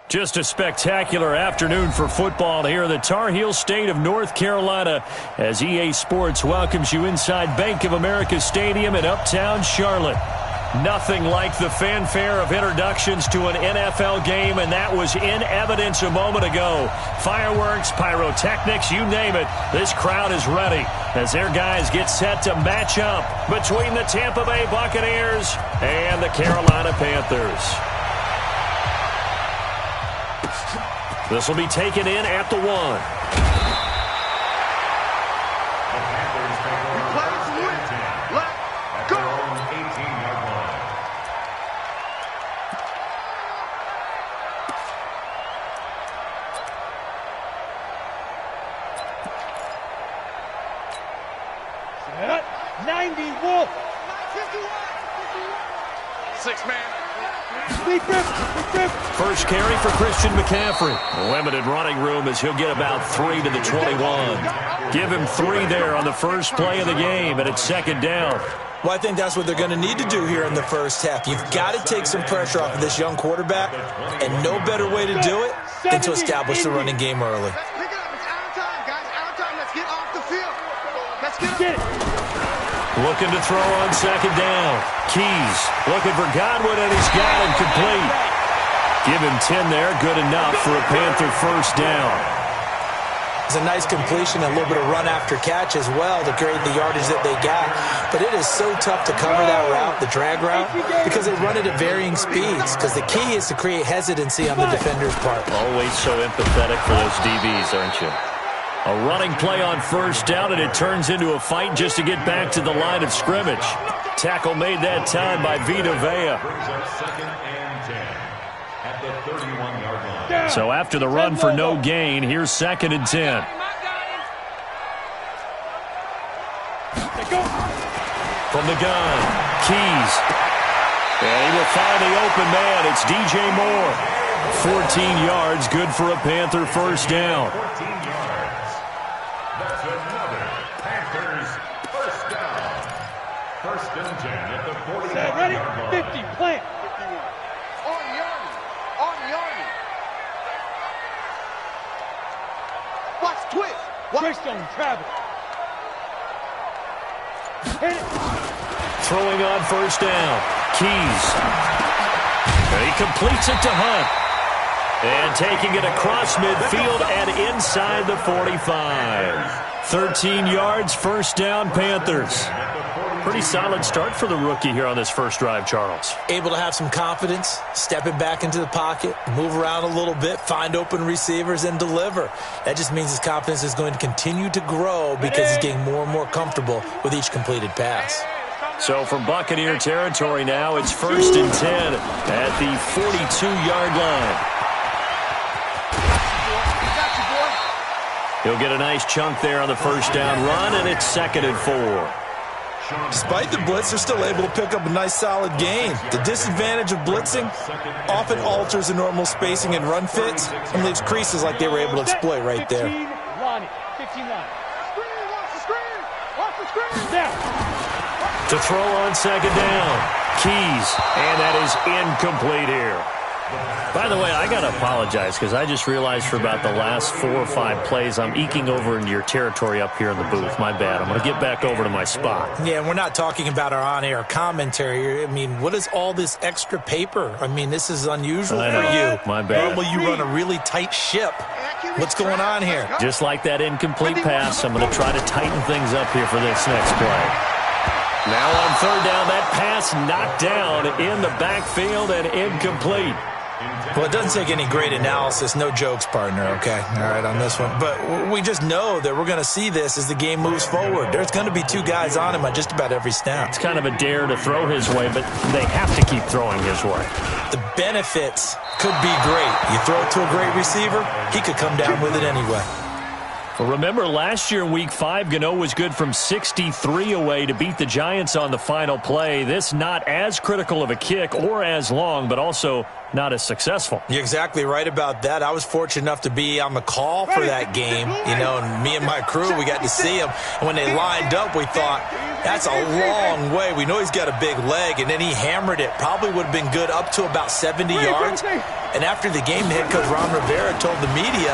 Just a spectacular afternoon for football here in the Tar Heel state of North Carolina as EA Sports welcomes you inside Bank of America Stadium in Uptown Charlotte. Nothing like the fanfare of introductions to an NFL game, and that was in evidence a moment ago. Fireworks, pyrotechnics, you name it. This crowd is ready as their guys get set to match up between the Tampa Bay Buccaneers and the Carolina Panthers. This will be taken in at the 1. Set. 90 Wolf. 6-man. First carry for Christian McCaffrey. Limited running room as he'll get about 3 to the 21. Give him 3 there on the first play of the game, and it's second down. Well, I think that's what they're going to need to do here in the first half. You've got to take some pressure off of this young quarterback, and no better way to do it than to establish the running game early. Let's pick it up. It's out of time, guys. Out of time. Let's get off the field. Let's get it. Looking to throw on second down. Keys looking for Godwin, and he's got him complete. Give him 10 there. Good enough for a Panther first down. It's a nice completion, a little bit of run after catch as well to create the yardage that they got. But it is so tough to cover that route, the drag route, because they run it at varying speeds. Because the key is to create hesitancy on the defender's part. Always so empathetic for those DBs, aren't you? A running play on first down, and it turns into a fight just to get back to the line of scrimmage. Tackle made that time by Vita Vea. So after the run for no gain, here's 2nd and 10. From the gun, Keys. And he will find the open man. It's DJ Moore. 14 yards, good for a Panther first down. That's another Panthers first down. 1st and 10 at the 45-yard line. 50, plant. 51. On the Army. On the Army. Watch twist. Twist on travel. Hit it. Throwing on first down. Keys. And he completes it to Hunt. And taking it across midfield and inside the 45. 13 yards, first down, Panthers. Pretty solid start for the rookie here on this first drive, Charles. Able to have some confidence, stepping back into the pocket, move around a little bit, find open receivers, and deliver. That just means his confidence is going to continue to grow because he's getting more and more comfortable with each completed pass. So from Buccaneer territory now, it's 1st and 10 at the 42-yard line. He'll get a nice chunk there on the first down run, and it's 2nd and 4. Despite the blitz, they're still able to pick up a nice solid gain. The disadvantage of blitzing often alters the normal spacing and run fits and leaves creases like they were able to exploit right there. 15 line. Watch the screen. Watch the screen. Now. To throw on second down. Keys, and that is incomplete here. By the way, I got to apologize because I just realized for about the last 4 or 5 plays, I'm eking over into your territory up here in the booth. My bad. I'm going to get back over to my spot. Yeah, we're not talking about our on-air commentary. I mean, what is all this extra paper? I mean, this is unusual for you. My bad. Normally you run a really tight ship. What's going on here? Just like that incomplete pass, I'm going to try to tighten things up here for this next play. Now on third down, that pass knocked down in the backfield and incomplete. Well, it doesn't take any great analysis. No jokes, partner, okay? All right, on this one. But we just know that we're going to see this as the game moves forward. There's going to be 2 guys on him on just about every snap. It's kind of a dare to throw his way, but they have to keep throwing his way. The benefits could be great. You throw it to a great receiver, he could come down with it anyway. Well, remember, last year in Week 5, Gano was good from 63 away to beat the Giants on the final play. This not as critical of a kick or as long, but also not as successful. You're exactly right about that. I was fortunate enough to be on the call for that game, and me and my crew, we got to see them. And when they lined up, we thought, That's a long way. We know he's got a big leg, and then he hammered it. Probably would have been good up to about 70 yards. And after the game, the head coach, Ron Rivera, told the media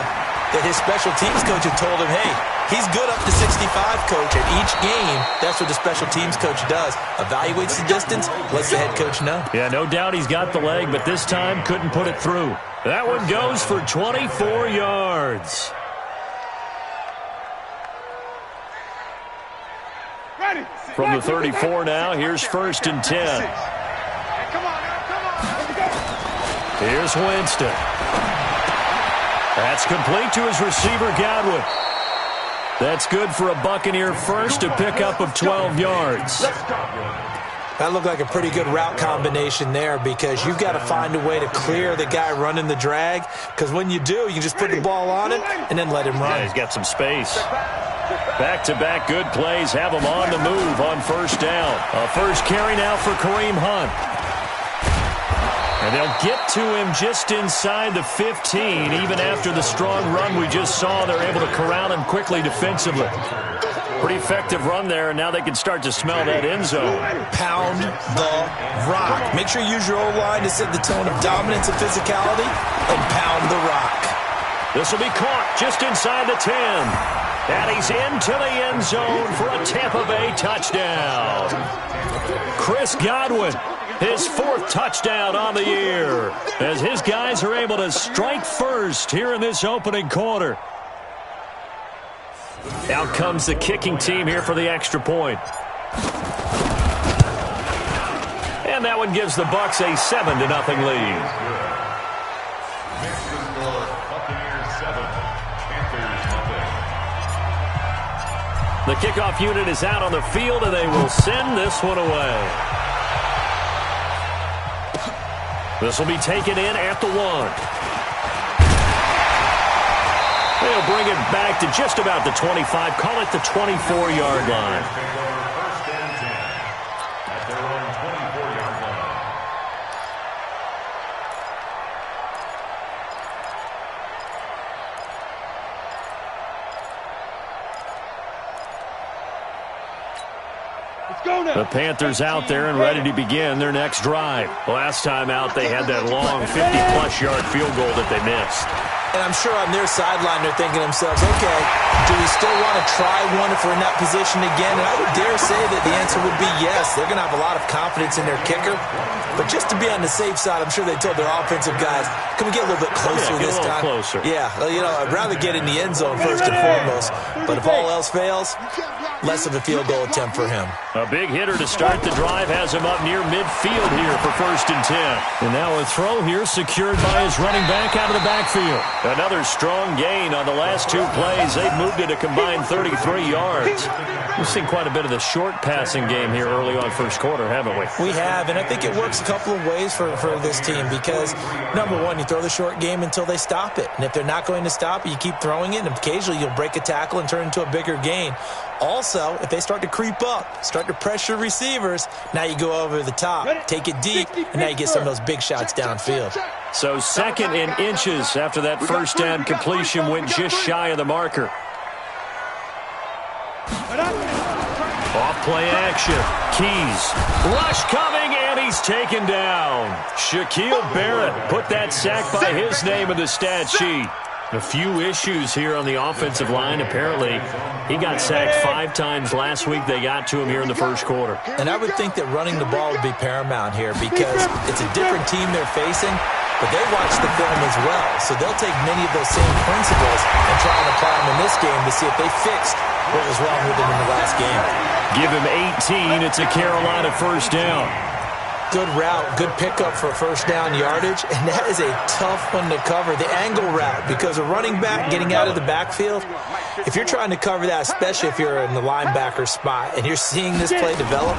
that his special teams coach had told him, hey, he's good up to 65, coach. At each game, that's what the special teams coach does. Evaluates the distance, lets the head coach know. Yeah, no doubt he's got the leg, but this time couldn't put it through. That one goes for 24 yards. From the 34 now, here's 1st and 10. Come on, Here's Winston. That's complete to his receiver, Godwin. That's good for a Buccaneer first, a pickup of 12 yards. That looked like a pretty good route combination there because you've got to find a way to clear the guy running the drag, because when you do, you just put the ball on him and then let him run. Yeah, he's got some space. Back-to-back good plays have him on the move on 1st down. A first carry now for Kareem Hunt. And they'll get to him just inside the 15. Even after the strong run we just saw, they're able to corral him quickly defensively. Pretty effective run there, and now they can start to smell that end zone. Pound the rock. Make sure you use your O-line to set the tone of dominance and physicality, and pound the rock. This will be caught just inside the 10. And he's into the end zone for a Tampa Bay touchdown. Chris Godwin, his 4th touchdown on the year, as his guys are able to strike first here in this opening quarter. Out comes the kicking team here for the extra point. And that one gives the Bucs a 7-0 lead. The kickoff unit is out on the field, and they will send this one away. This will be taken in at the 1. They'll bring it back to just about the 25. Call it the 24-yard line. The Panthers out there and ready to begin their next drive. Last time out, they had that long 50-plus yard field goal that they missed. And I'm sure on their sideline they're thinking to themselves, okay, do we still want to try one if we're in that position again? And I would dare say that the answer would be yes. They're going to have a lot of confidence in their kicker. But just to be on the safe side, I'm sure they told their offensive guys, can we get a little bit closer this time? Closer. Yeah, you know, I'd rather get in the end zone first and foremost. But if all else fails, less of a field goal attempt for him. A big hitter to start the drive has him up near midfield here for 1st and 10. And now a throw here secured by his running back out of the backfield. Another strong gain on the last 2 plays. They've moved it a combined 33 yards. We've seen quite a bit of the short passing game here early on first quarter, haven't we? We have, and I think it works a couple of ways for this team because, number one, you throw the short game until they stop it. And if they're not going to stop it, you keep throwing it, and occasionally you'll break a tackle and turn it into a bigger gain. Also, if they start to creep up, start to pressure receivers, now you go over the top, take it deep, and now you get some of those big shots downfield. So 2nd and inches after that 1st down completion went just shy of the marker. Off play action. Keys. Rush coming, and he's taken down. Shaquille Barrett put that sack by his name in the stat sheet. A few issues here on the offensive line. Apparently, he got sacked 5 times last week. They got to him here in the first quarter. And I would think that running the ball would be paramount here because it's a different team they're facing, but they watch the film as well. So they'll take many of those same principles and try and apply them in this game to see if they fixed what was wrong with them in the last game. Give him 18. It's a Carolina 1st down. Good route, good pickup for 1st down yardage, and that is a tough one to cover, the angle route, because a running back getting out of the backfield, if you're trying to cover that, especially if you're in the linebacker spot and you're seeing this play develop,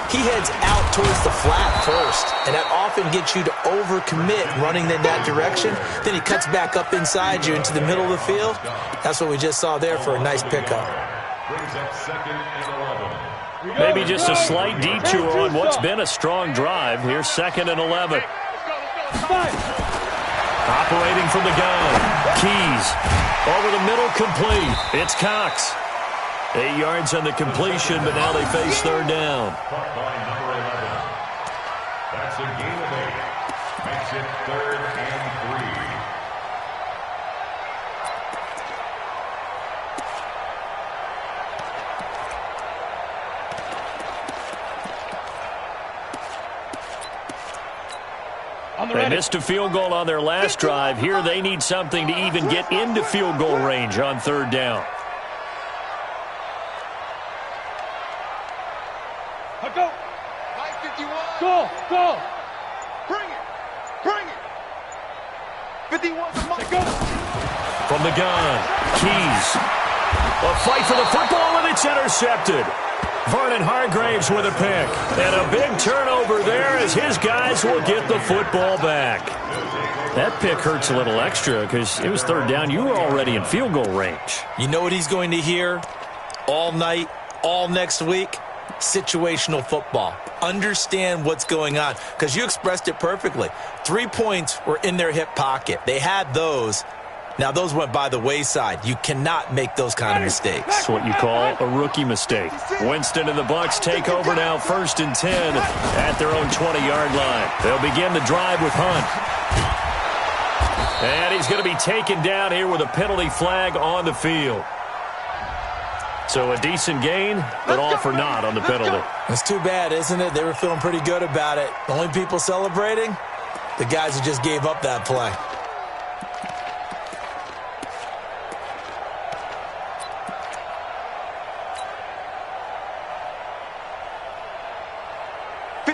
he heads out towards the flat first, and that often gets you to overcommit running in that direction. Then he cuts back up inside you into the middle of the field. That's what we just saw there for a nice pickup. Brings up 2nd and 11. Maybe just a slight detour on what's been a strong drive. Here's 2nd and 11. Operating from the gun. Keys. Over the middle, complete. It's Cox. 8 yards on the completion, but now they face third down. Caught by number 11. That's a gain of 8. Makes it 3rd and 3. They missed a field goal on their last drive. Here they need something to even get into field goal range on third down. Go. 51. Go. Go. Bring it. Bring it. 51. Go. From the gun, Keys. A fight for the football, and it's intercepted. Vernon Hargraves with a pick. And a big turnover there as his guys will get the football back. That pick hurts a little extra because it was third down. You were already in field goal range. You know what he's going to hear all night, all next week? Situational football. Understand what's going on, because you expressed it perfectly. 3 points were in their hip pocket. They had those. Now, those went by the wayside. You cannot make those kind of mistakes. That's what you call a rookie mistake. Winston and the Bucs take over now, 1st and 10 at their own 20-yard line. They'll begin the drive with Hunt. And he's going to be taken down here with a penalty flag on the field. So a decent gain, but all for naught on the penalty. It's too bad, isn't it? They were feeling pretty good about it. The only people celebrating? The guys who just gave up that play.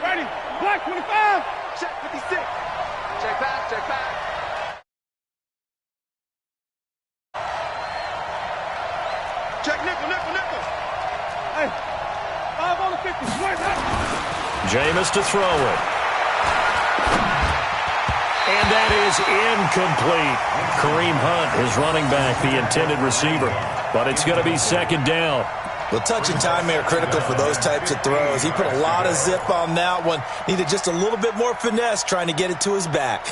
Ready. Black 25. Check 56. Check back. Check back. Check nickel. Hey. 5 on the 50. Jameis to throw it. And that is incomplete. Kareem Hunt is running back, the intended receiver. But it's going to be 2nd down. Well, touch and timing are critical for those types of throws. He put a lot of zip on that one. Needed just a little bit more finesse trying to get it to his back.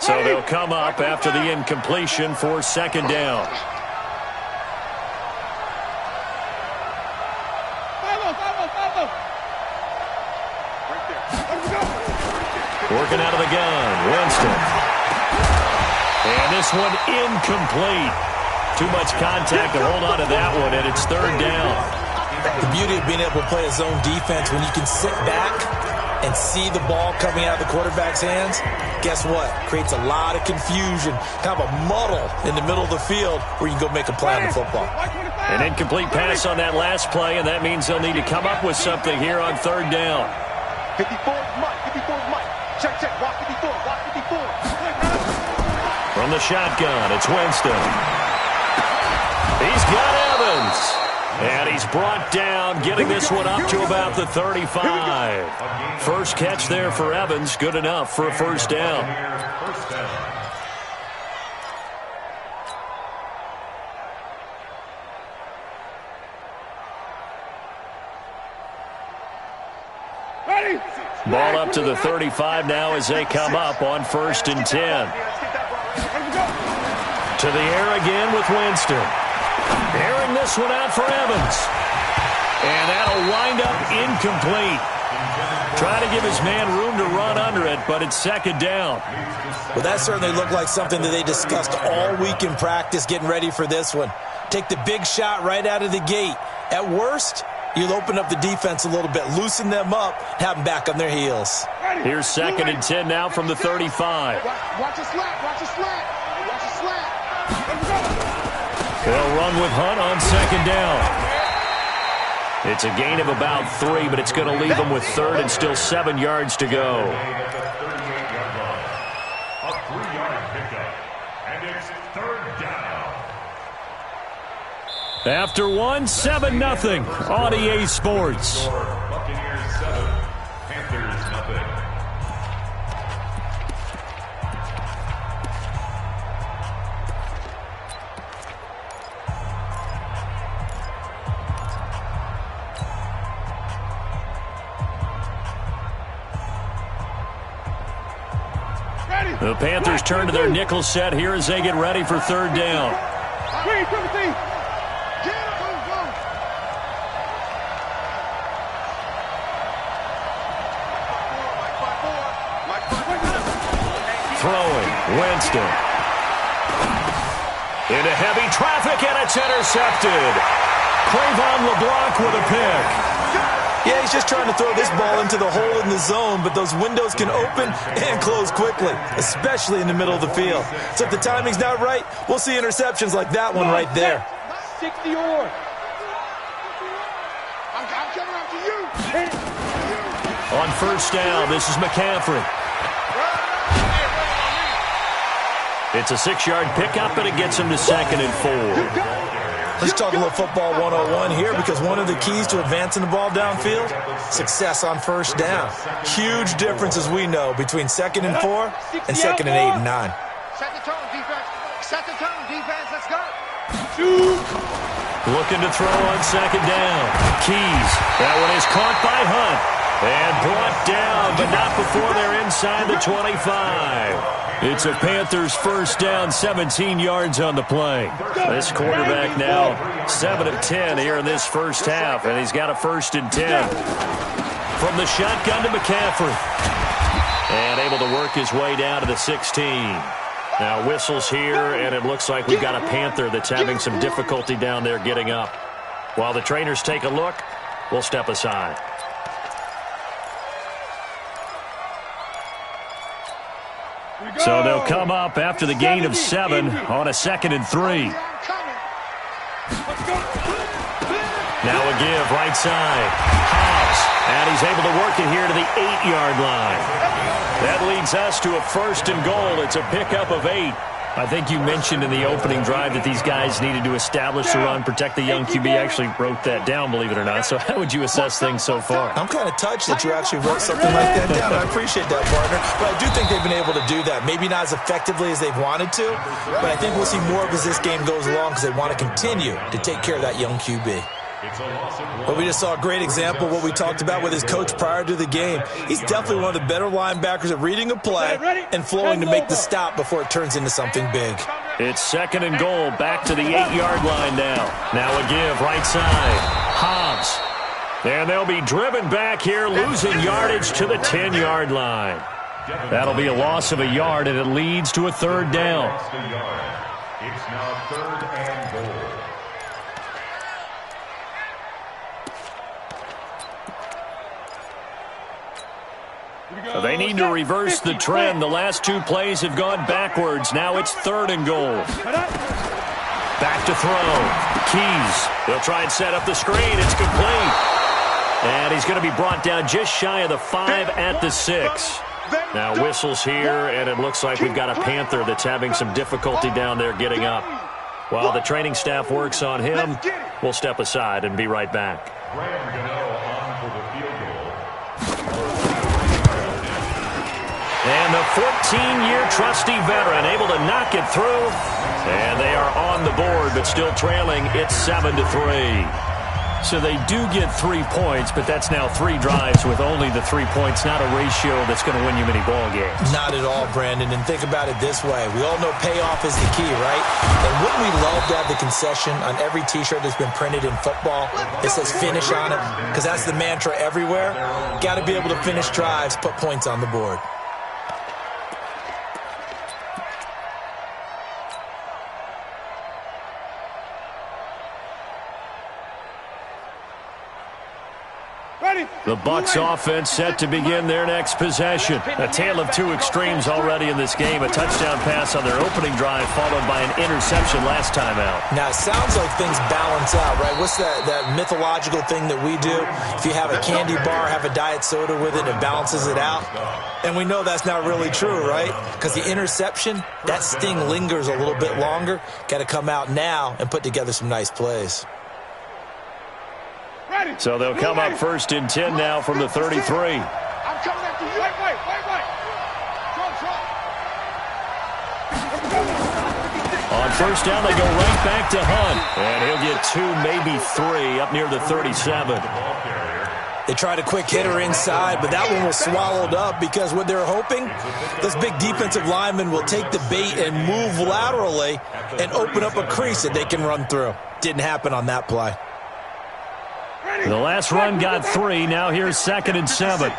So they'll come up after the incompletion for 2nd down. Working out of the gun, Winston. And this one incomplete. Too much contact to hold on to that one, and it's 3rd down. The beauty of being able to play a zone defense, when you can sit back and see the ball coming out of the quarterback's hands, guess what? Creates a lot of confusion, kind of a muddle in the middle of the field where you can go make a play on the football. An incomplete pass on that last play, and that means they'll need to come up with something here on 3rd down. 54 Mike. 54 Mike. Check. Walk 54. Walk 54. From the shotgun, it's Winston. He's got Evans. And he's brought down, getting this one up to about the 35. First catch there for Evans, good enough for a 1st down. Ball up to the 35 now as they come up on 1st and 10. To the air again with Winston. Airing this one out for Evans. And that'll wind up incomplete. Trying to give his man room to run under it, but it's 2nd down. Well, that certainly looked like something that they discussed all week in practice getting ready for this one. Take the big shot right out of the gate. At worst, you'll open up the defense a little bit, loosen them up, have them back on their heels. Here's 2nd and 10 now from the 35. Watch a slant. Watch a slant. Watch a slant. They'll run with Hunt on 2nd down. It's a gain of about 3, but it's going to leave them with 3rd and still 7 yards to go. A 3-yard pickup, and it's 3rd down. After 7-0 on EA Sports. Buccaneers 7, Panthers nothing. The Panthers turn to their nickel set here as they get ready for third down. Throwing, Winston. Into heavy traffic, and it's intercepted. Cravon LeBlanc with a pick. Yeah, he's just trying to throw this ball into the hole in the zone, but those windows can open and close quickly, especially in the middle of the field. So if the timing's not right, we'll see interceptions like that one right there. 60 or. I'm coming after you. On first down, this is McCaffrey. It's a 6-yard pickup, and it gets him to 2nd and 4. Let's talk a little football 101 here, because one of the keys to advancing the ball downfield, success on first down. Huge difference, as we know, between 2nd and 4 and 2nd and 8 and 9. Set the tone, defense. Set the tone, defense. Let's go. Looking to throw on 2nd down. Keys. That one is caught by Hunt. And brought down, but not before they're inside the 25. It's a Panthers first down, 17 yards on the play. This quarterback now 7 of 10 here in this first half, and he's got a 1st and 10. From the shotgun to McCaffrey. And able to work his way down to the 16. Now whistles here, and it looks like we've got a Panther that's having some difficulty down there getting up. While the trainers take a look, we'll step aside. So they'll come up after the gain of 7 on a 2nd and 3. Now a give right side. Hobbs, and he's able to work it here to the 8-yard line. That leads us to a 1st and goal. It's a pickup of 8. I think you mentioned in the opening drive that these guys needed to establish the run, protect the young QB. Actually wrote that down, believe it or not. So how would you assess things so far? I'm kind of touched that you actually wrote something like that down. I appreciate that, partner. But I do think they've been able to do that. Maybe not as effectively as they've wanted to, but I think we'll see more of as this game goes along, because they want to continue to take care of that young QB. But we just saw a great example of what we talked about with his coach prior to the game. He's definitely one of the better linebackers at reading a play and flowing to make the stop before it turns into something big. It's 2nd and goal, back to the 8-yard line now. Now a give, right side. Hobbs. And they'll be driven back here, losing yardage to the 10-yard line. That'll be a loss of a yard, and it leads to a 3rd down. It's now 3rd and goal. They need to reverse the trend. The last 2 plays have gone backwards. Now it's 3rd and goal. Back to throw. Keys. They'll try and set up the screen. It's complete. And he's going to be brought down just shy of the 5 at the 6. Now whistles here, and it looks like we've got a Panther that's having some difficulty down there getting up. While the training staff works on him, we'll step aside and be right back. And the 14-year trusty veteran able to knock it through. And they are on the board, but still trailing. It's 7-3. So they do get 3 points, but that's now 3 drives with only the 3 points, not a ratio that's going to win you many ball games. Not at all, Brandon. And think about it this way. We all know payoff is the key, right? And wouldn't we love to have the concession on every T-shirt that's been printed in football that says finish on it? Because that's the mantra everywhere. Got to be able to finish drives, put points on the board. The Bucs offense set to begin their next possession. A tale of 2 extremes already in this game. A touchdown pass on their opening drive, followed by an interception last time out. Now, it sounds like things balance out, right? What's that mythological thing that we do? If you have a candy bar, have a diet soda with it, it balances it out. And we know that's not really true, right? Because the interception, that sting lingers a little bit longer. Got to come out now and put together some nice plays. So they'll come up 1st and 10 now from the 33. I'm coming after you. Wait. On first down, they go right back to Hunt. And he'll get 2, maybe 3, up near the 37. They tried a quick hitter inside, but that one was swallowed up because what they're hoping, this big defensive lineman will take the bait and move laterally and open up a crease that they can run through. Didn't happen on that play. The last run got 3. Now here's 2nd and 7.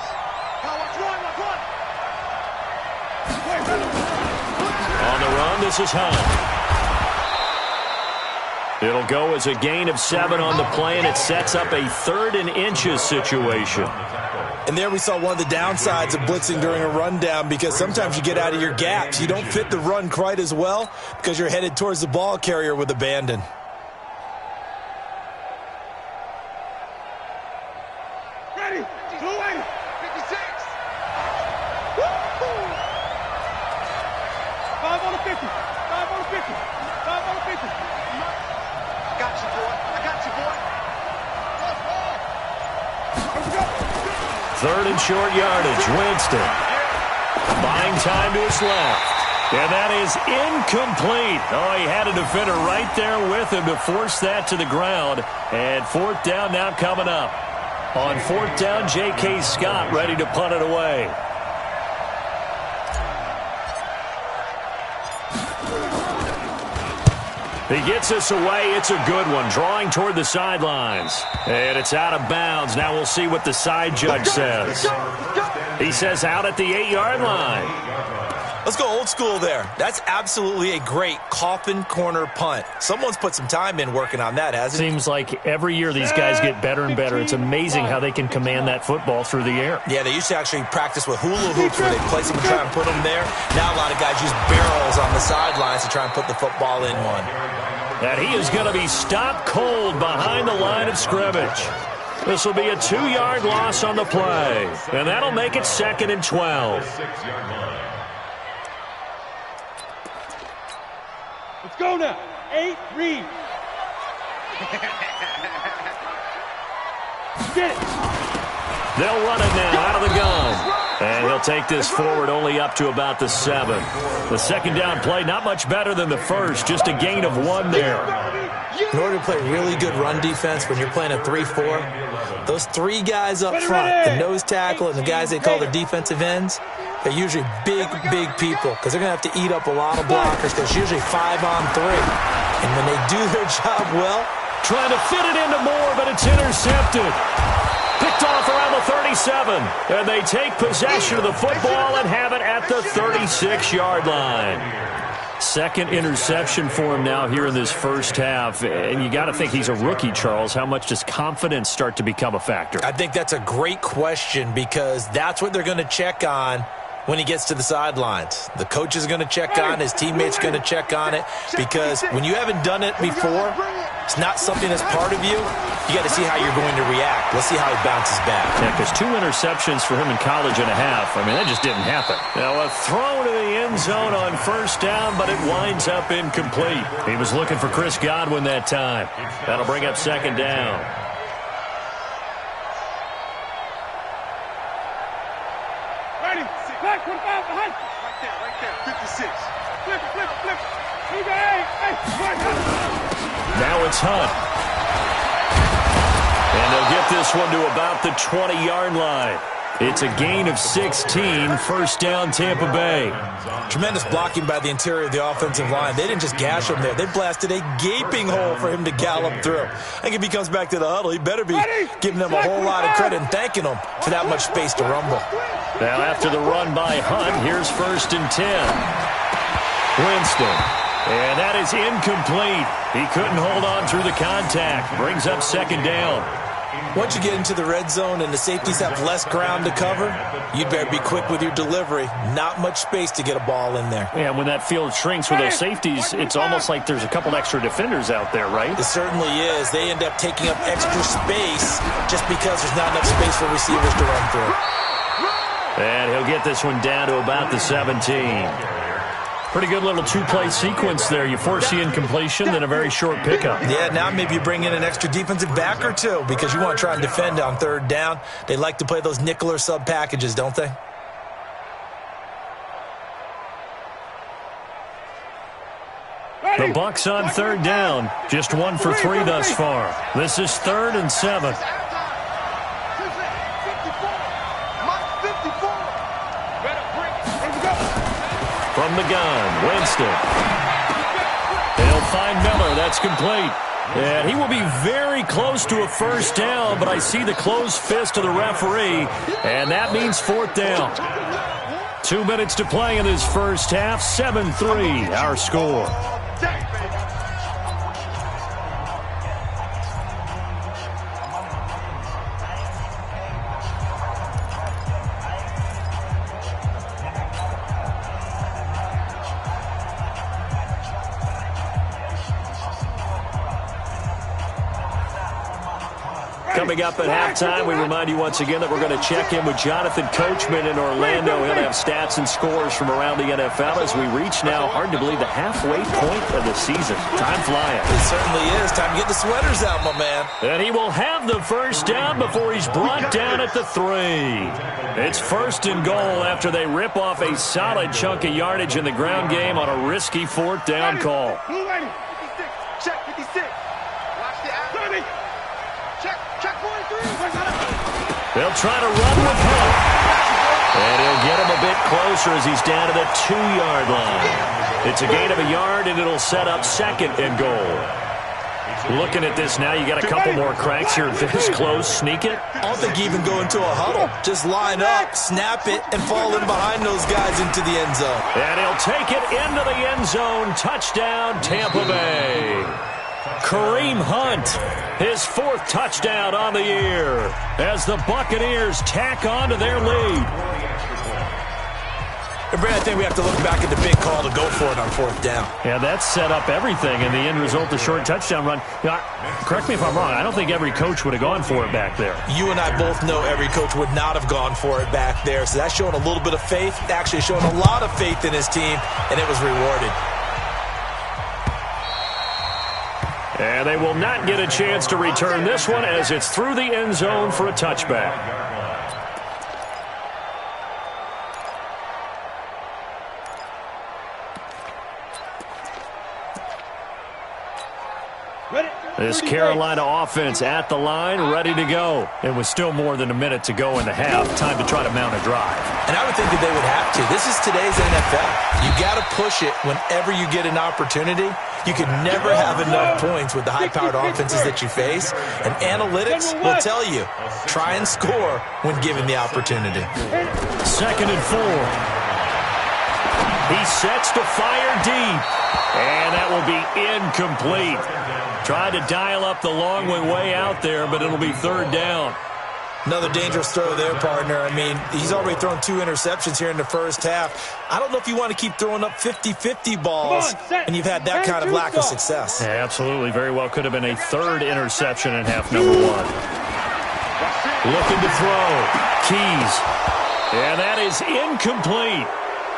On the run, this is Hunt. It'll go as a gain of 7 on the play, and it sets up a 3rd and inches situation. And there we saw one of the downsides of blitzing during a rundown, because sometimes you get out of your gaps. You don't fit the run quite as well because you're headed towards the ball carrier with abandon. Ready, 280, 56. 5 on the 50, 5 on the 50, 5 on the 50. I got you, boy. I got you, boy. 3rd and short yardage. Winston buying time to his left. And that is incomplete. Oh, he had a defender right there with him to force that to the ground. And 4th down now coming up. On 4th down, J.K. Scott ready to punt it away. He gets us away. It's a good one. Drawing toward the sidelines. And it's out of bounds. Now we'll see what the side judge says. He says out at the 8-yard line. Let's go old school there. That's absolutely a great coffin corner punt. Someone's put some time in working on that, hasn't it? Seems like every year these guys get better and better. It's amazing how they can command that football through the air. Yeah, they used to actually practice with hula hoops where they place them and try and put them there. Now a lot of guys use barrels on the sidelines to try and put the football in one. And he is going to be stopped cold behind the line of scrimmage. This will be a 2-yard loss on the play. And that'll make it 2nd and 12. Let's go now. 8, read. Get it. They'll run it now out of the gun. And he'll take this forward only up to about the 7. The 2nd down play, not much better than the first. Just a gain of 1 there. In order to play really good run defense when you're playing a 3-4, those 3 guys up front, the nose tackle and the guys they call the defensive ends, they're usually big, big people because they're going to have to eat up a lot of blockers because it's usually 5 on 3. And when they do their job well, trying to fit it into Moore, but it's intercepted. Picked off around the 37. And they take possession of the football and have it at the 36-yard line. 2nd interception for him now here in this first half. And you got to think he's a rookie, Charles. How much does confidence start to become a factor? I think that's a great question because that's what they're going to check on when he gets to the sidelines. The coach is going to check on, his teammates are going to check on it, because when you haven't done it before, it's not something that's part of you. You got to see how you're going to react. Let's see how he bounces back. Yeah, because 2 interceptions for him in college and a half. I mean, that just didn't happen. Now a throw to the end zone on 1st down, but it winds up incomplete. He was looking for Chris Godwin that time. That'll bring up 2nd down. Ready, back, 25, behind. Right there, 56. Flip, flip, flip. Hey, now it's Hunt. And they'll get this one to about the 20-yard line. It's a gain of 16, 1st down Tampa Bay. Tremendous blocking by the interior of the offensive line. They didn't just gash him there. They blasted a gaping hole for him to gallop through. I think if he comes back to the huddle, he better be giving them a whole lot of credit and thanking them for that much space to rumble. Now after the run by Hunt, here's 1st and 10. Winston. And that is incomplete. He couldn't hold on through the contact. Brings up 2nd down. Once you get into the red zone and the safeties have less ground to cover, you'd better be quick with your delivery. Not much space to get a ball in there. Yeah, when that field shrinks with those safeties, it's almost like there's a couple extra defenders out there, right? It certainly is. They end up taking up extra space just because there's not enough space for receivers to run through. And he'll get this one down to about the 17. Pretty good little 2-play sequence there. You force the incompletion, then a very short pickup. Yeah, now maybe you bring in an extra defensive back or 2 because you want to try and defend on 3rd down. They like to play those nickel or sub packages, don't they? The Bucs on 3rd down. Just 1 for 3 thus far. This is 3rd and 7. From the gun, Winston. He'll find Miller. That's complete. And he will be very close to a first down, but I see the closed fist of the referee, and that means fourth down. 2 minutes to play in this first half. 7-3, our score. Coming up at halftime, we remind you once again that we're going to check in with Jonathan Coachman in Orlando. He'll have stats and scores from around the NFL as we reach now, hard to believe, the halfway point of the season. Time flying. It certainly is. Time to get the sweaters out, my man. And he will have the first down before he's brought down at the 3. It's first and goal after they rip off a solid chunk of yardage in the ground game on a risky fourth down call. Check 56. Watch the average. Check 43. They'll try to run with Hunt. And he'll get him a bit closer as he's down to the 2-yard line. It's a gain of a yard, and it'll set up second and goal. Looking at this now, you got a couple more cracks here this close. Sneak it. I don't think you even go into a huddle. Just line up, snap it, and fall in behind those guys into the end zone. And he'll take it into the end zone. Touchdown, Tampa Bay. Kareem Hunt, his 4th touchdown on the year as the Buccaneers tack on to their lead. And Brad, I think we have to look back at the big call to go for it on 4th down. Yeah, that set up everything, and the end result, the short touchdown run. Now, correct me if I'm wrong, I don't think every coach would have gone for it back there. You and I both know every coach would not have gone for it back there, so that's showing a little bit of faith, actually showing a lot of faith in his team, and it was rewarded. And they will not get a chance to return this one as it's through the end zone for a touchback. This Carolina offense at the line, ready to go. And with still more than a minute to go in the half, time to try to mount a drive. And I would think that they would have to. This is today's NFL. You got to push it whenever you get an opportunity. You can never have enough points with the high-powered offenses that you face. And analytics will tell you, try and score when given the opportunity. 2nd and 4. He sets to fire deep. And that will be incomplete. Tried to dial up the long one way out there, but it'll be 3rd down. Another dangerous throw there, partner. I mean, he's already thrown 2 interceptions here in the first half. I don't know if you want to keep throwing up 50-50 balls, and you've had that kind of lack of success. Yeah, absolutely. Very well could have been a 3rd interception in half number 1. Looking to throw. Keys. And that is incomplete.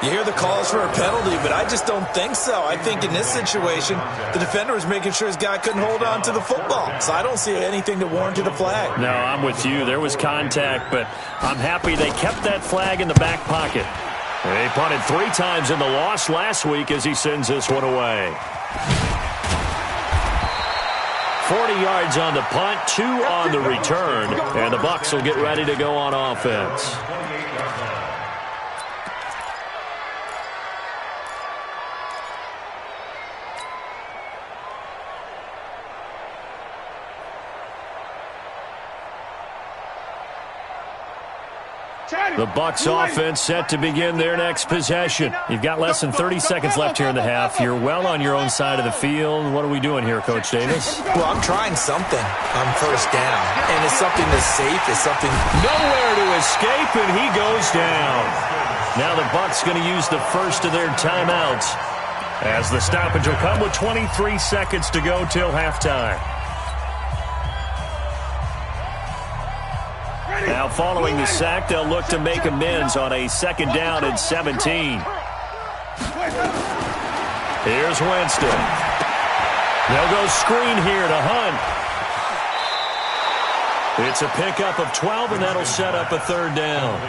You hear the calls for a penalty, but I just don't think so. I think in this situation, the defender was making sure his guy couldn't hold on to the football. So I don't see anything that warranted a flag. No, I'm with you. There was contact, but I'm happy they kept that flag in the back pocket. They punted 3 times in the loss last week as he sends this one away. 40 yards on the punt, 2 on the return, and the Bucs will get ready to go on offense. The Bucs offense set to begin their next possession. You've got less than 30 seconds left here in the half. You're well on your own side of the field. What are we doing here, Coach Davis? Well, I'm trying something on 1st down, and it's something that's safe. It's something nowhere to escape, and he goes down. Now the Bucs going to use the first of their timeouts as the stoppage will come with 23 seconds to go till halftime. Now, following the sack, they'll look to make amends on a 2nd down and 17. Here's Winston. They'll go screen here to Hunt. It's a pickup of 12, and that'll set up a 3rd down.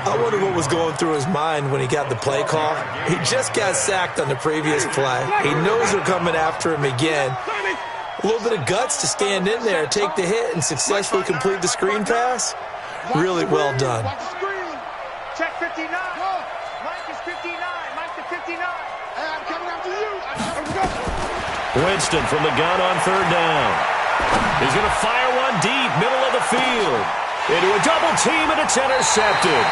I wonder what was going through his mind when he got the play call. He just got sacked on the previous play. He knows they're coming after him again. A little bit of guts to stand in there, take the hit, and successfully complete the screen pass. Really well done. Watch the screen. Check 59. Mike is 59. Mike the 59. 59. Hey, I'm coming after you. Winston from the gun on third down. He's going to fire one deep, middle of the field. Into a double team, and it's intercepted.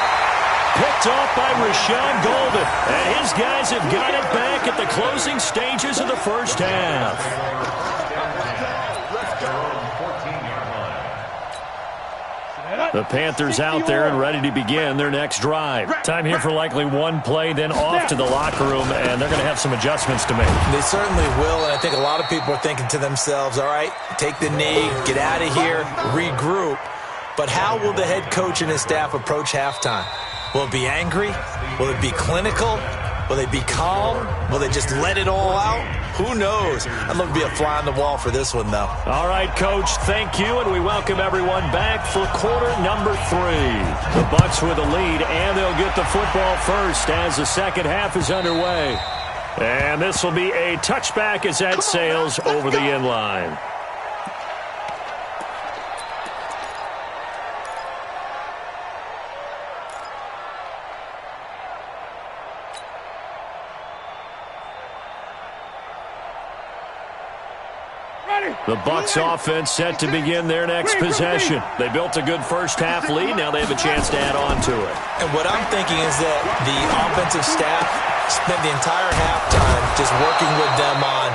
Picked off by Rashawn Golden. And his guys have got it back at the closing stages of the first half. The Panthers out there and ready to begin their next drive. Time here for likely one play, then off to the locker room, and they're going to have some adjustments to make. They certainly will, and I think a lot of people are thinking to themselves, all right, take the knee, get out of here, regroup. But how will the head coach and his staff approach halftime? Will it be angry? Will it be clinical? Will they be calm? Will they just let it all out? Who knows? I'd love to be a fly on the wall for this one, though. All right, Coach, thank you, and we welcome everyone back for quarter number 3. The Bucs with the lead, and they'll get the football first as the second half is underway. And this will be a touchback as that sails over the end line. The Bucs offense set to begin their next possession. They built a good first half lead. Now they have a chance to add on to it. And what I'm thinking is that the offensive staff spent the entire halftime just working with them on,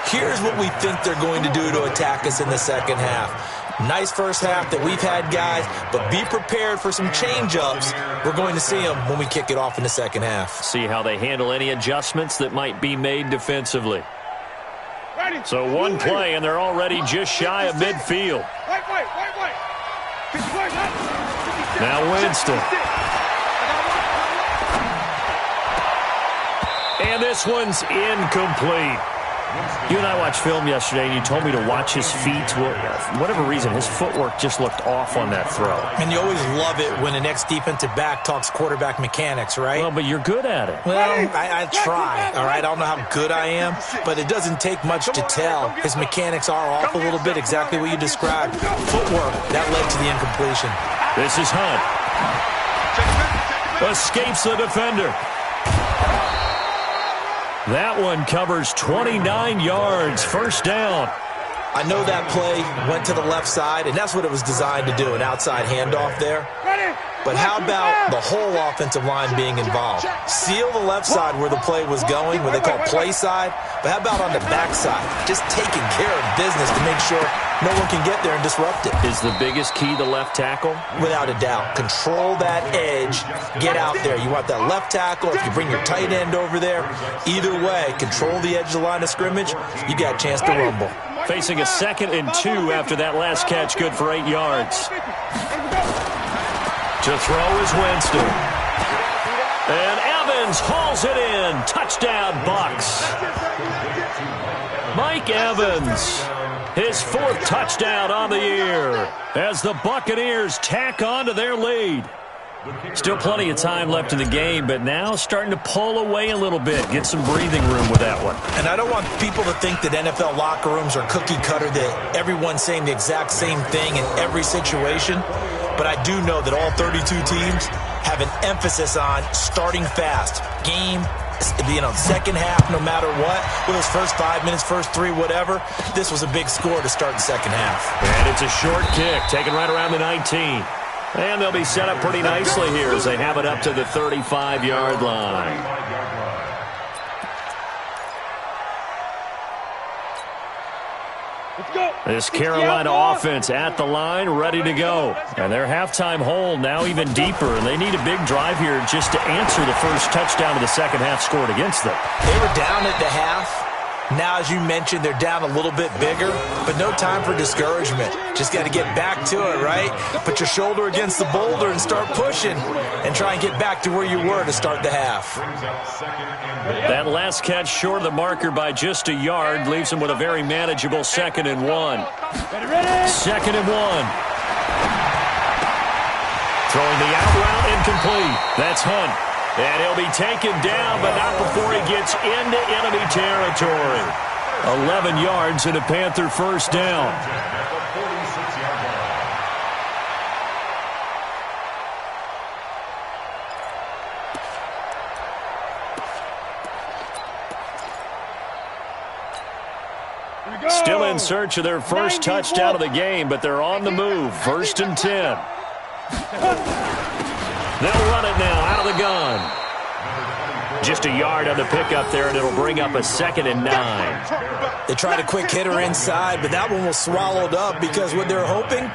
here's what we think they're going to do to attack us in the second half. Nice first half that we've had, guys, but be prepared for some change-ups. We're going to see them when we kick it off in the second half. See how they handle any adjustments that might be made defensively. So one play, and they're already just shy of midfield. Now Winston. And this one's incomplete. You and I watched film yesterday, and you told me to watch his feet. Well, for whatever reason, his footwork just looked off on that throw. And you always love it when the next defensive back talks quarterback mechanics, right? Well, but you're good at it. Well, I try, all right? I don't know how good I am, but it doesn't take much to tell. His mechanics are off a little bit, exactly what you described. Footwork, that led to the incompletion. This is Hunt. Escapes the defender. That one covers 29 yards, first down. I know that play went to the left side, and that's what it was designed to do, an outside handoff there. But how about the whole offensive line being involved? Seal the left side where the play was going, what they call play side, but how about on the back side? Just taking care of business to make sure no one can get there and disrupt it. Is the biggest key the left tackle? Without a doubt. Control that edge. Get out there. You want that left tackle. If you bring your tight end over there, either way, control the edge of the line of scrimmage, you got a chance to rumble. Facing a 2nd and 2 after that last catch, good for 8 yards. To throw is Winston. And Evans hauls it in. Touchdown, Bucs. Mike Evans, his 4th touchdown on the year as the Buccaneers tack on to their lead. Still plenty of time left in the game, but now starting to pull away a little bit. Get some breathing room with that one. And I don't want people to think that NFL locker rooms are cookie cutter, that everyone's saying the exact same thing in every situation. But I do know that all 32 teams have an emphasis on starting fast. Game, second half, no matter what. With those first 5 minutes, first 3, whatever. This was a big score to start the second half. And it's a short kick, taken right around the 19. And they'll be set up pretty nicely here as they have it up to the 35-yard line. This Carolina offense at the line, ready to go. And their halftime hole now even deeper, and they need a big drive here just to answer the first touchdown of the second half scored against them. They were down at the half. Now, as you mentioned, they're down a little bit bigger, but no time for discouragement. Just got to get back to it, right? Put your shoulder against the boulder and start pushing and try and get back to where you were to start the half. That last catch short of the marker by just a yard leaves them with a very manageable 2nd and 1. 2nd and 1. Throwing the out route incomplete. That's Hunt. And he'll be taken down, but not before he gets into enemy territory. 11 yards and a Panther first down. Still in search of their first touchdown of the game, but they're on the move. 1st and 10. They'll run it now out of the gun. Just a yard on the pickup there, and it'll bring up a 2nd and 9. They tried a quick hitter inside, but that one was swallowed up because what they're hoping,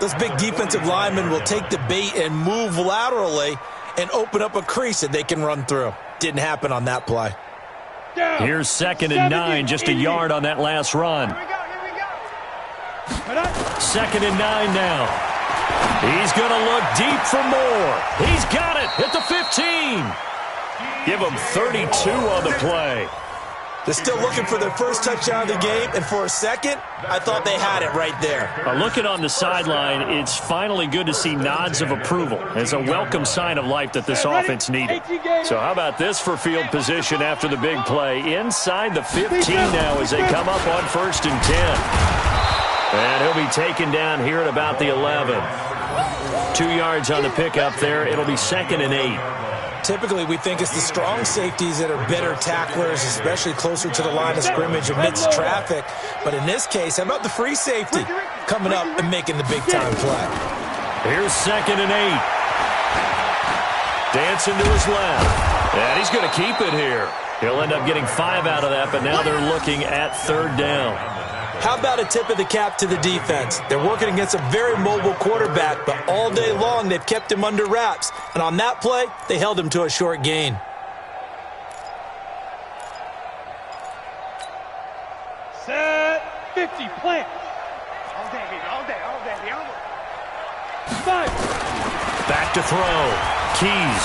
those big defensive linemen will take the bait and move laterally and open up a crease that they can run through. Didn't happen on that play. Here's 2nd and 9, just a yard on that last run. 2nd and 9 now. He's going to look deep for more. He's got it at the 15. Give him 32 on the play. They're still looking for their first touchdown of the game, and for a second, I thought they had it right there. Looking on the sideline, it's finally good to see nods of approval. It's a welcome sign of life that this offense needed. So how about this for field position after the big play? Inside the 15 now as they come up on 1st and 10. And he'll be taken down here at about the 11. 2 yards on the pickup there. It'll be 2nd and 8. Typically, we think it's the strong safeties that are better tacklers, especially closer to the line of scrimmage amidst traffic. But in this case, how about the free safety coming up and making the big-time play? Here's 2nd and 8. Dancing to his left. And he's going to keep it here. He'll end up getting 5 out of that, but now they're looking at 3rd down. How about a tip of the cap to the defense? They're working against a very mobile quarterback, but all day long they've kept him under wraps. And on that play, they held him to a short gain. Set 50, plant. All day, baby, all day, all day, all day. 5. Back to throw. Keys.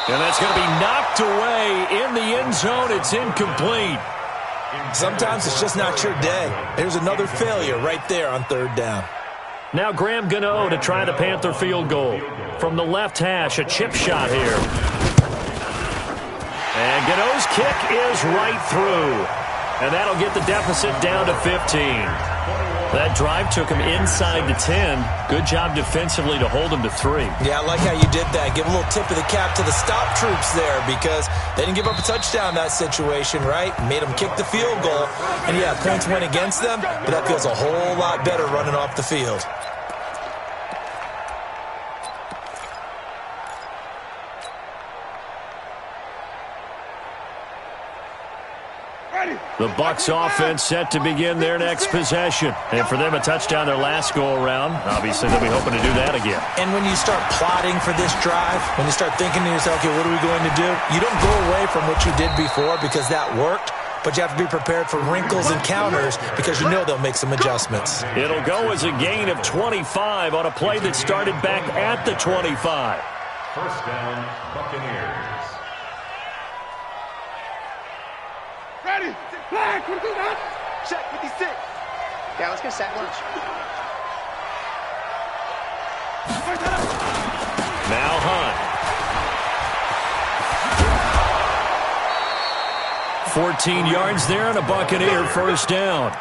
And that's going to be knocked away in the end zone. It's incomplete. Sometimes it's just not your day. There's another failure right there on 3rd down. Now Graham Gano to try the Panther field goal. From the left hash, a chip shot here. And Gano's kick is right through. And that'll get the deficit down to 15. That drive took him inside the 10. Good job defensively to hold him to 3. Yeah, I like how you did that. Give a little tip of the cap to the stop troops there because they didn't give up a touchdown in that situation, right? Made them kick the field goal. And, yeah, points went against them, but that feels a whole lot better running off the field. The Bucs offense set to begin their next possession. And for them, a touchdown their last go-around. Obviously, they'll be hoping to do that again. And when you start plotting for this drive, when you start thinking to yourself, okay, what are we going to do? You don't go away from what you did before because that worked, but you have to be prepared for wrinkles and counters because you know they'll make some adjustments. It'll go as a gain of 25 on a play that started back at the 25. 1st down, Buccaneers. Ready, flag, Check 56. Yeah, let's get sack lunch. Now Hunt. 14 yards there and a Buccaneer 1st down.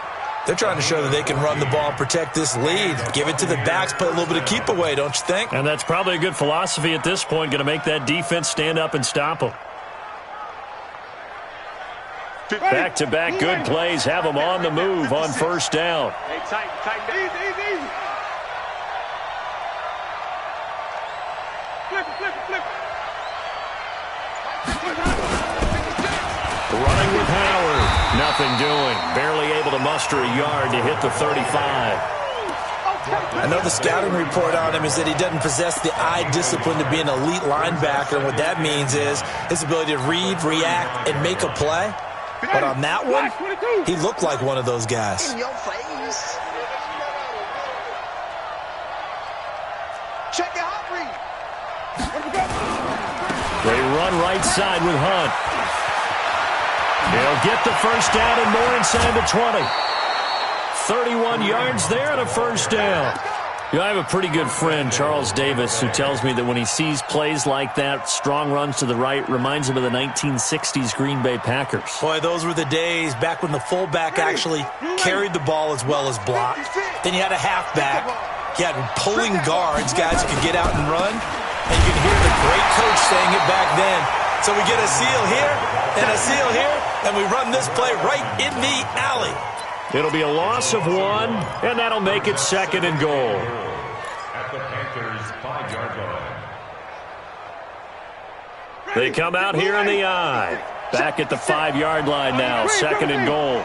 They're trying to show that they can run the ball and protect this lead. Give it to the backs, play a little bit of keep away, don't you think? And that's probably a good philosophy at this point, going to make that defense stand up and stop them. Back-to-back good plays have them on the move on 1st down. Hey, tight, easy, easy, easy. Flip it, flip it, flip it. Running with Howard. Nothing doing. Barely able to muster a yard to hit the 35. I know the scouting report on him is that he doesn't possess the eye discipline to be an elite linebacker. And what that means is his ability to read, react, and make a play. But on that one, he looked like one of those guys. In your face. Check your hot read. They run right side with Hunt. They'll get the 1st down and more inside the 20. 31 yards there and a 1st down. You know, I have a pretty good friend, Charles Davis, who tells me that when he sees plays like that, strong runs to the right, reminds him of the 1960s Green Bay Packers. Boy, those were the days back when the fullback actually carried the ball as well as blocked. Then you had a halfback. You had pulling guards, guys who could get out and run. And you can hear the great coach saying it back then, So we get a seal here and a seal here, and we run this play right in the alley. It'll be a loss of 1, and that'll make it 2nd and goal. At the Panthers' 5-yard line. They come out here in the I. Back at the 5-yard line now, 2nd and goal.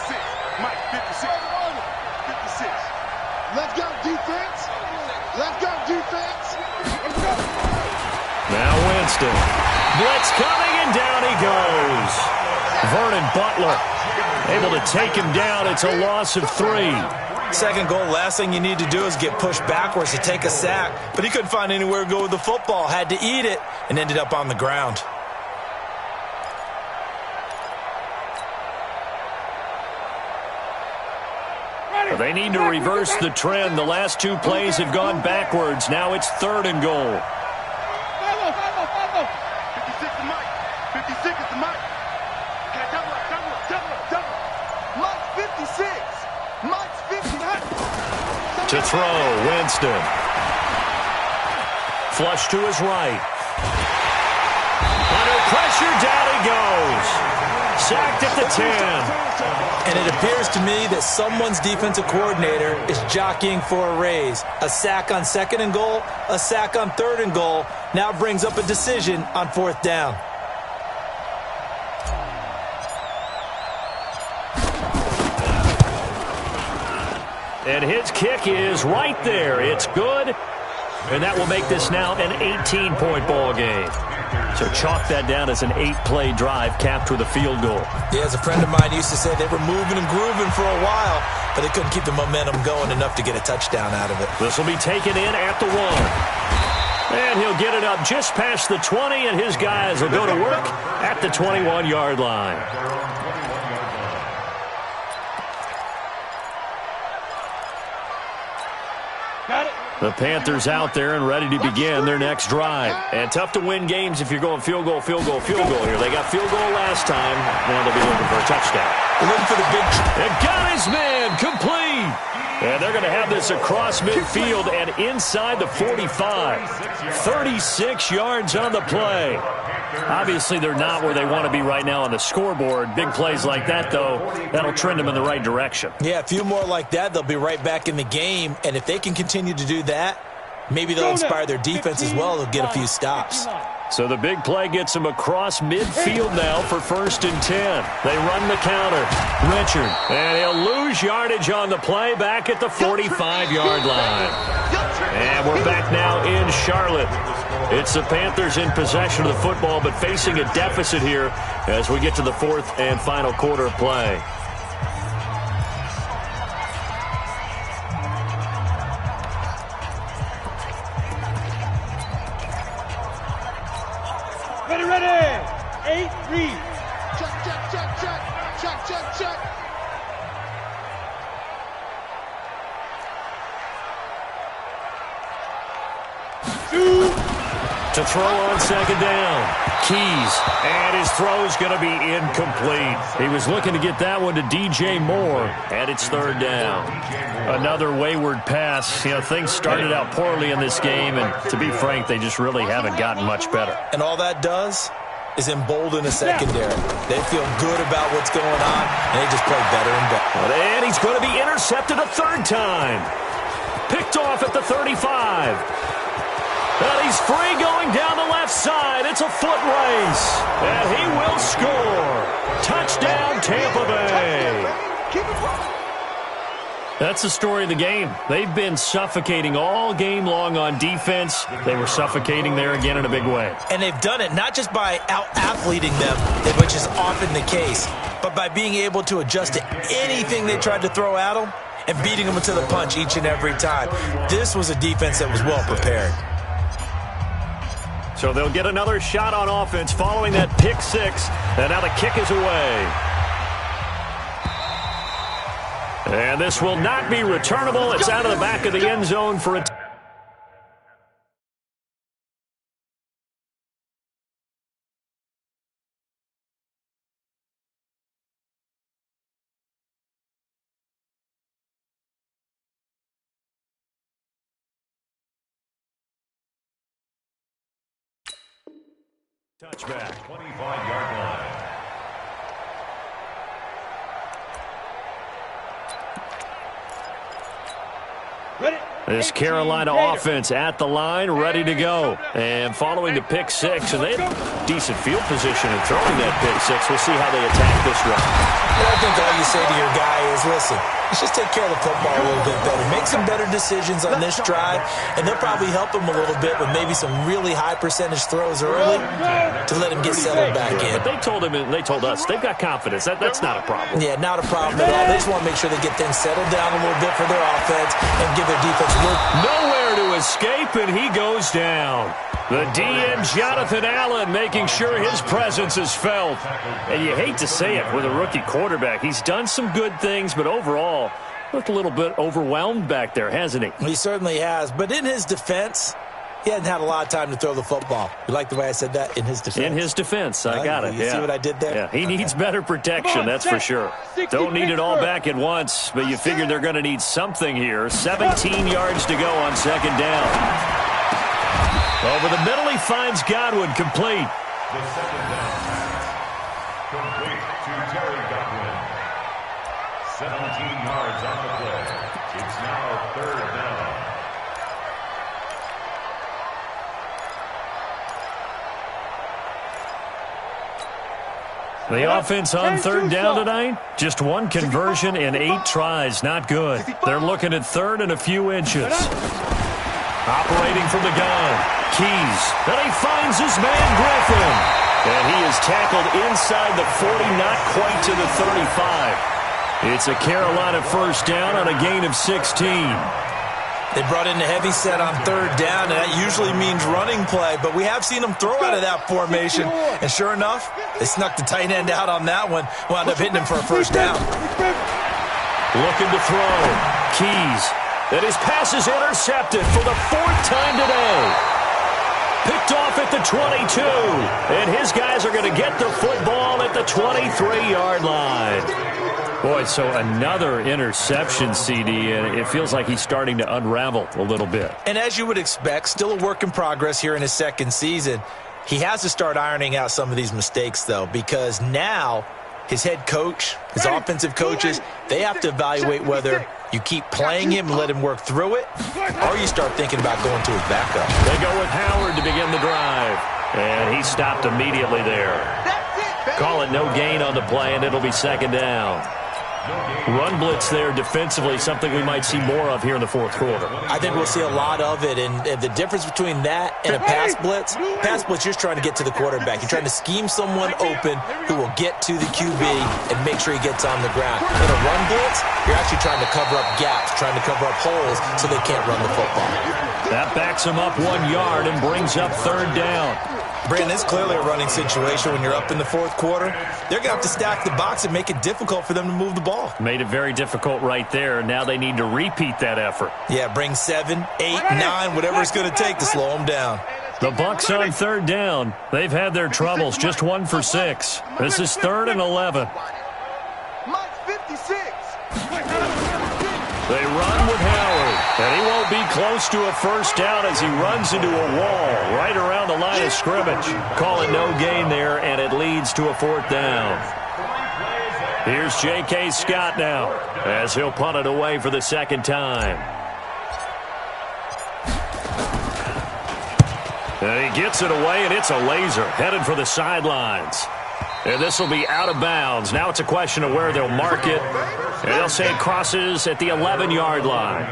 56. Mike, 56. 56. Let's go, defense. Let's go, defense. Let's go. Now Winston. Blitz coming, and down he goes. Vernon Butler able to take him down. It's a loss of 3. 2nd goal, last thing you need to do is get pushed backwards to take a sack. But he couldn't find anywhere to go with the football. Had to eat it and ended up on the ground. They need to reverse the trend. The last 2 plays have gone backwards. Now it's 3rd and goal. 56 to Mike. 56 is to Mike. Okay, double up. Mike's 56. Mike's 59. To throw, Winston. Flush to his right. Under pressure, down he goes. Sacked at the 10. And it appears to me that someone's defensive coordinator is jockeying for a raise. A sack on 2nd and goal, a sack on 3rd and goal, now brings up a decision on 4th down. And his kick is right there. It's good. And that will make this now an 18-point ball game. So chalk that down as an 8-play drive capped with a field goal. Yeah, as a friend of mine used to say, they were moving and grooving for a while, but they couldn't keep the momentum going enough to get a touchdown out of it. This will be taken in at the 1. And he'll get it up just past the 20, and his guys will go to work at the 21-yard line. Got it. The Panthers out there and ready to begin their next drive. And tough to win games if you're going field goal here. They got field goal last time. Now they'll be looking for a touchdown. They're looking for the big... And got his man complete. And they're going to have this across midfield and inside the 45. 36 yards on the play. Obviously, they're not where they want to be right now on the scoreboard. Big plays like that, though, that'll trend them in the right direction. Yeah, a few more like that, they'll be right back in the game. And if they can continue to do that, maybe they'll inspire their defense as well. They'll get a few stops. So the big play gets them across midfield now for 1st and 10. They run the counter. Richard. And he'll lose yardage on the play back at the 45-yard line. And we're back now in Charlotte. It's the Panthers in possession of the football, but facing a deficit here as we get to the 4th and final quarter play. Ready. 8 read. Check. To throw on 2nd down. Keys. And his throw's going to be incomplete. He was looking to get that one to DJ Moore. And it's 3rd down. Another wayward pass. You know, things started out poorly in this game. And to be frank, they just really haven't gotten much better. And all that does is embolden a secondary. They feel good about what's going on, and they just play better and better. And he's going to be intercepted a 3rd time. Picked off at the 35. And he's free going down the left side. It's a foot race. And he will score. Touchdown, Tampa Bay. Keep it rolling. That's the story of the game. They've been suffocating all game long on defense. They were suffocating there again in a big way. And they've done it not just by out-athleting them, which is often the case, but by being able to adjust to anything they tried to throw at them and beating them to the punch each and every time. This was a defense that was well prepared. So they'll get another shot on offense following that pick 6. And now the kick is away. And this will not be returnable. It's out of the back of the end zone for a Touchback. 25-yard line. This Carolina offense at the line, ready to go. And following the pick six, and they have decent field position in throwing that pick six. We'll see how they attack this drive. I think all you say to your guy is, listen, let's just take care of the football a little bit better. Make some better decisions on this drive, and they'll probably help him a little bit with maybe some really high percentage throws early to let him get settled back in. But they told us, they've got confidence. That's not a problem. Yeah, not a problem at all. They just want to make sure they get things settled down a little bit for their offense and give their defense work. Nowhere to escape, and he goes down. The DM, Jonathan Allen, making sure his presence is felt. And you hate to say it with a rookie quarterback. He's done some good things, but overall, looked a little bit overwhelmed back there, hasn't he? He certainly has. But in his defense, he hadn't had a lot of time to throw the football. You like the way I said that? In his defense? In his defense. I got it. You see what I did there? Yeah, he needs better protection, that's for sure. Don't need it all back at once, but you figure they're going to need something here. 17 yards to go on second down. Over the middle, he finds Godwin, complete. The second down pass, complete to Terry Godwin. 17 yards on the play. It's now third down. The offense on third down tonight, just one conversion in 8 tries. Not good. They're looking at third and a few inches. Operating from the gun, Keys. And he finds his man, Griffin. And he is tackled inside the 40, not quite to the 35. It's a Carolina first down on a gain of 16. They brought in the heavy set on third down, and that usually means running play, but we have seen them throw out of that formation, and sure enough, they snuck the tight end out on that one, wound up hitting him for a first down. Looking to throw, Keys, and his pass is intercepted for the 4th time today. Picked off at the 22, and his guys are going to get the football at the 23-yard line. Boy, so another interception, CD, and it feels like he's starting to unravel a little bit. And as you would expect, still a work in progress here in his second season. He has to start ironing out some of these mistakes, though, because now his head coach, his offensive coaches, they have to evaluate whether you keep playing him and let him work through it, or you start thinking about going to his backup. They go with Howard to begin the drive, and he stopped immediately there. Call it no gain on the play, and it'll be second down. Run blitz there defensively, something we might see more of here in the fourth quarter. I think we'll see a lot of it, and the difference between that and a pass blitz, you're just trying to get to the quarterback. You're trying to scheme someone open who will get to the QB and make sure he gets on the ground. In a run blitz, you're actually trying to cover up gaps, trying to cover up holes so they can't run the football. That backs him up 1 yard and brings up third down. Brandon, it's clearly a running situation when you're up in the fourth quarter. They're going to have to stack the box and make it difficult for them to move the ball. Made it very difficult right there. Now they need to repeat that effort. Yeah, bring 7, 8, 9, whatever it's going to take to slow them down. The Bucs on third down. They've had their troubles, just 1 for 6. This is 3rd and 11. Mike's 56. They run with Howard, and he won't be close to a first down as he runs into a wall right around the line of scrimmage. Call it no gain there, and it leads to a 4th down. Here's J.K. Scott now as he'll punt it away for the second time. And he gets it away, and it's a laser headed for the sidelines. And this will be out of bounds. Now it's a question of where they'll mark it. And they'll say it crosses at the 11-yard line.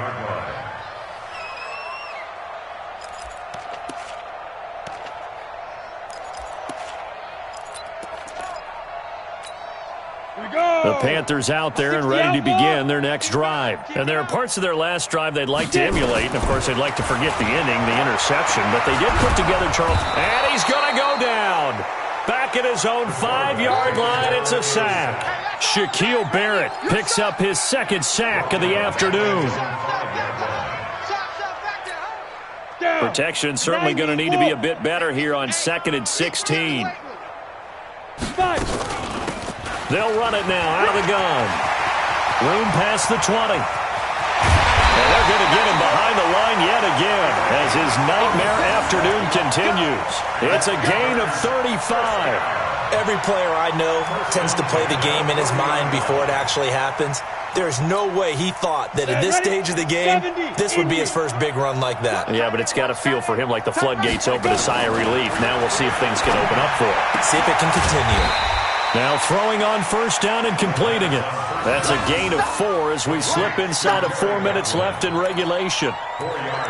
The Panthers out there and ready to begin their next drive. And there are parts of their last drive they'd like to emulate. And, of course, they'd like to forget the inning, the interception. But they did put together Charles. And he's going to go down. Back at his own 5-yard line, it's a sack. Shaquille Barrett picks up his second sack of the afternoon. Protection certainly going to need to be a bit better here on 2nd and 16. They'll run it now out of the gun. Room past the 20. And they're going to get him behind the line yet again as his nightmare afternoon continues. It's a gain of 35. Every player I know tends to play the game in his mind before it actually happens. There's no way he thought that at this stage of the game, this would be his first big run like that. Yeah, but it's got to feel for him like the floodgates open, a sigh of relief. Now we'll see if things can open up for him. See if it can continue. Now throwing on first down and completing it. That's a gain of 4 as we slip inside of 4 minutes left in regulation.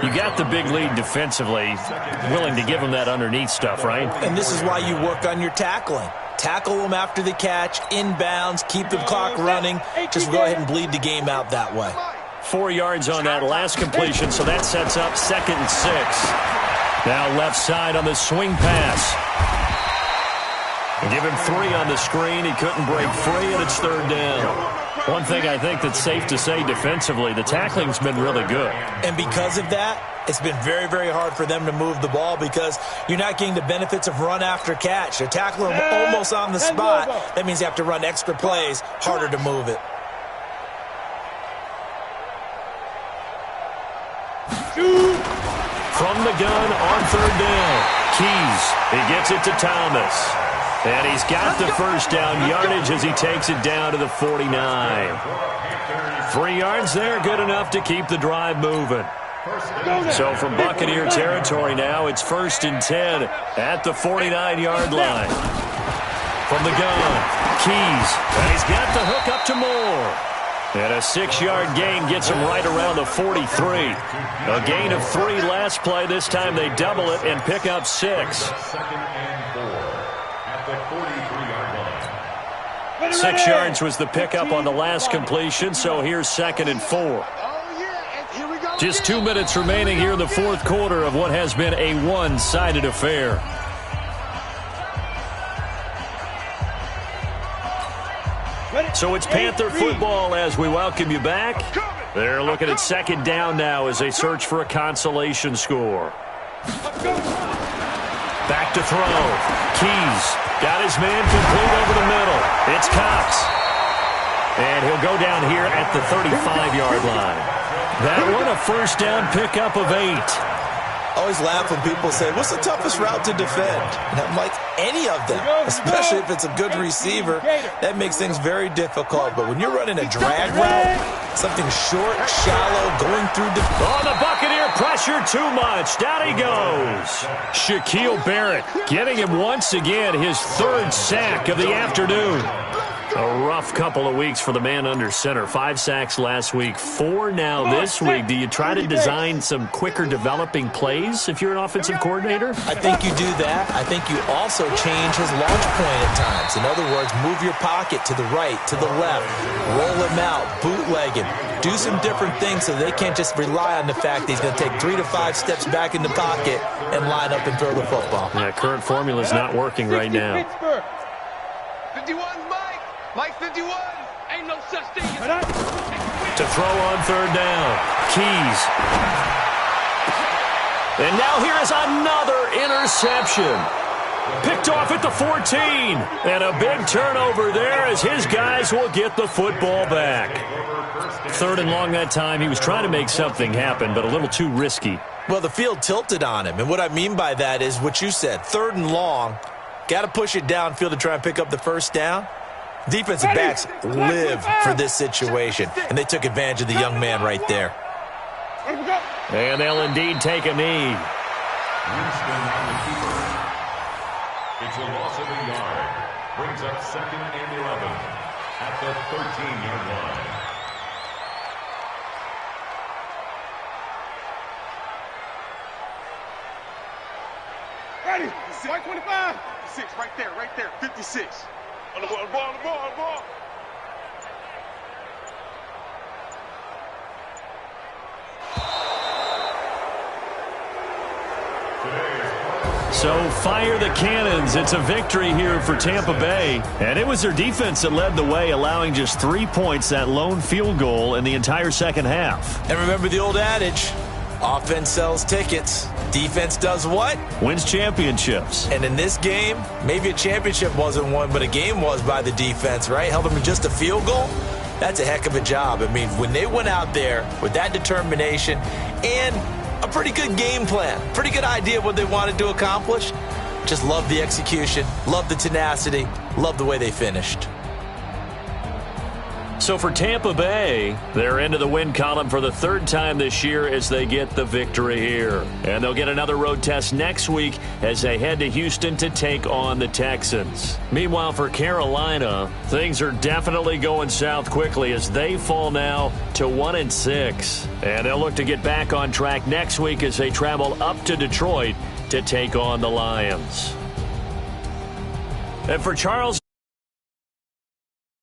You got the big lead defensively, willing to give him that underneath stuff, right? And this is why you work on your tackling. Tackle them after the catch, inbounds, keep the clock running. Just go ahead and bleed the game out that way. 4 yards on that last completion, so that sets up 2nd and 6. Now left side on the swing pass. Give him 3 on the screen. He couldn't break free, and it's 3rd down. One thing I think that's safe to say defensively, the tackling's been really good. And because of that, it's been very, very hard for them to move the ball because you're not getting the benefits of run after catch. They're tackling them almost on the spot. That means you have to run extra plays, harder to move it. From the gun on 3rd down. Keys. He gets it to Thomas. And he's got the first down yardage as he takes it down to the 49. 3 yards there, good enough to keep the drive moving. So from Buccaneer territory now, it's 1st and 10 at the 49-yard line. From the gun, Keys. And he's got the hook up to Moore. And a 6-yard gain gets him right around the 43. A gain of 3 last play. This time they double it and pick up 6. 6 yards was the pickup on the last completion, so here's 2nd and 4. Just 2 minutes remaining here in the 4th quarter of what has been a one-sided affair. So it's Panther football as we welcome you back. They're looking at 2nd down now as they search for a consolation score. Back to throw. Keys got his man complete over the middle. It's Cox. And he'll go down here at the 35-yard line. That one a first down pickup of 8. I always laugh when people say, what's the toughest route to defend? And I'm like, any of them, especially if it's a good receiver. That makes things very difficult. But when you're running a drag route, something short, shallow, going through the... Oh, the Buccaneer pressure too much. Down he goes. Shaquille Barrett getting him once again his 3rd sack of the afternoon. A rough couple of weeks for the man under center. 5 sacks last week, 4 now this week. Do you try to design some quicker developing plays if you're an offensive coordinator? I think you do that. I think you also change his launch point at times. In other words, move your pocket to the right, to the left, roll him out, bootleg him. Do some different things so they can't just rely on the fact that he's going to take 3 to 5 steps back in the pocket and line up and throw the football. Yeah, current formula is not working right now. 51's Mike. Mike 51. Ain't no such thing as... To throw on 3rd down. Keys. And now here is another interception. Picked off at the 14. And a big turnover there as his guys will get the football back. 3rd and long that time. He was trying to make something happen, but a little too risky. Well, the field tilted on him. And what I mean by that is what you said. 3rd and long. Got to push it downfield to try and pick up the first down. Defensive backs live for this situation, and they took advantage of the young man right there. And they'll indeed take a knee. It's a loss of a yard. Brings up 2nd and 11 at the 13-yard line. Ready? 125. 56, right there. 56. On the ball. So fire the cannons. It's a victory here for Tampa Bay. And it was their defense that led the way, allowing just 3 points, that lone field goal in the entire second half. And remember the old adage, offense sells tickets. Defense does what? Wins championships. And in this game, maybe a championship wasn't won, but a game was by the defense, right? Held them to just a field goal. That's a heck of a job. I mean, when they went out there with that determination and a pretty good game plan, pretty good idea of what they wanted to accomplish. Just love the execution, love the tenacity, love the way they finished. So for Tampa Bay, they're into the win column for the third time this year as they get the victory here. And they'll get another road test next week as they head to Houston to take on the Texans. Meanwhile, for Carolina, things are definitely going south quickly as they fall now to 1-6. And they'll look to get back on track next week as they travel up to Detroit to take on the Lions. And for Charles